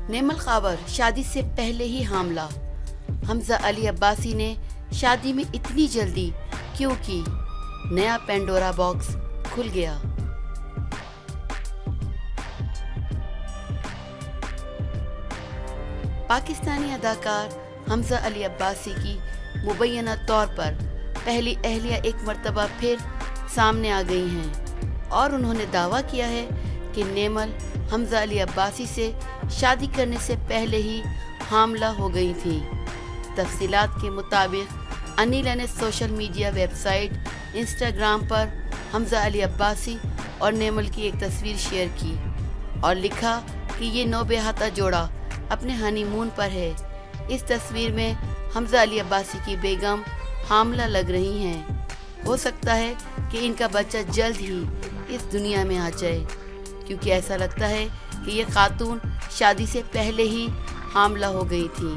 نیمل خاور شادی سے پہلے ہی حاملہ، حمزہ علی عباسی نے شادی میں اتنی جلدی کیوں کی؟ نیا پینڈورا باکس کھل گیا۔ پاکستانی اداکار حمزہ علی عباسی کی مبینہ طور پر پہلی اہلیہ ایک مرتبہ پھر سامنے آ گئی ہیں اور انہوں نے دعویٰ کیا ہے کہ نیمل حمزہ علی عباسی سے شادی کرنے سے پہلے ہی حاملہ ہو گئی تھیں۔ تفصیلات کے مطابق انیلا نے social media website Instagram پر حمزہ علی عباسی اور نیمل کی ایک تصویر شیئر کی اور لکھا کہ یہ نوبے ہاتھا جوڑا اپنے ہنی مون پر ہے۔ اس تصویر میں حمزہ علی عباسی کی بیگم حاملہ لگ رہی ہیں۔ ہو سکتا ہے کہ ان کا بچہ جلد ہی اس دنیا میں آ جائے، کیونکہ ایسا لگتا ہے کہ یہ خاتون شادی سے پہلے ہی حاملہ ہو گئی تھی۔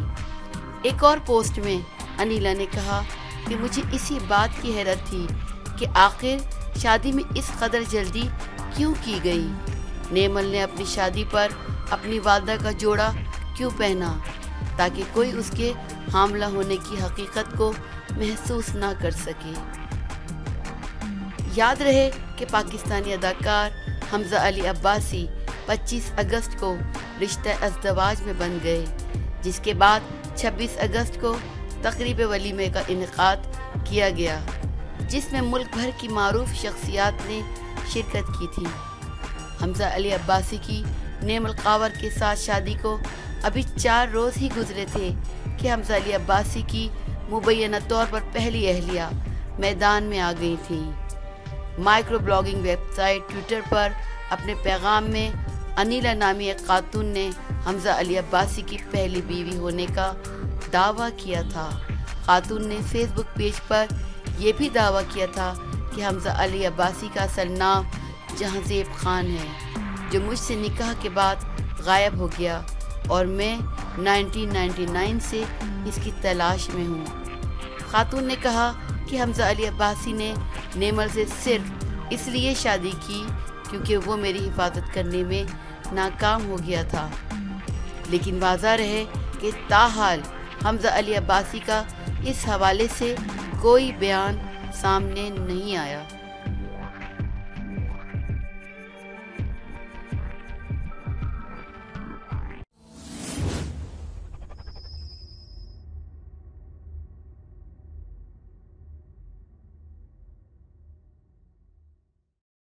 ایک اور پوسٹ میں انیلا نے کہا کہ مجھے اسی بات کی حیرت تھی کہ آخر شادی میں اس قدر جلدی کیوں کی گئی۔ نیمل نے اپنی شادی پر اپنی والدہ کا جوڑا کیوں پہنا تاکہ کوئی اس کے حاملہ ہونے کی حقیقت کو محسوس نہ کر سکے۔ یاد رہے کہ پاکستانی اداکار حمزہ علی عباسی 25 اگست کو رشتہ ازدواج میں بن گئے، جس کے بعد 26 اگست کو تقریب ولیمے کا انعقاد کیا گیا، جس میں ملک بھر کی معروف شخصیات نے شرکت کی تھی۔ حمزہ علی عباسی کی نیمل خاور کے ساتھ شادی کو ابھی 4 روز ہی گزرے تھے کہ حمزہ علی عباسی کی مبینہ طور پر پہلی اہلیہ میدان میں آ گئی تھیں۔ Microblogging website Twitter پر اپنے پیغام میں انیلا نامی ایک خاتون نے حمزہ علی عباسی کی پہلی بیوی ہونے کا دعویٰ کیا تھا۔ خاتون نے فیس بک پیج پر یہ بھی دعویٰ کیا تھا کہ حمزہ علی عباسی کا اصل نام جہانزیب خان ہے، جو مجھ سے نکاح کے بعد غائب ہو گیا اور میں 1999 سے اس کی تلاش میں ہوں۔ خاتون نے کہا کہ حمزہ علی عباسی نے نیمل سے صرف اس لیے شادی کی کیونکہ وہ میری حفاظت کرنے میں ناکام ہو گیا تھا، لیکن واضح رہے کہ تاحال حمزہ علی عباسی کا اس حوالے سے کوئی بیان سامنے نہیں آیا۔